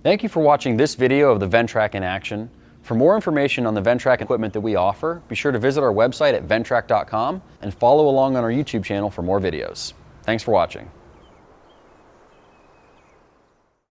Thank you for watching this video of the Ventrac in action. For more information on the Ventrac equipment that we offer, be sure to visit our website at ventrac.com and follow along on our YouTube channel for more videos. Thanks for watching.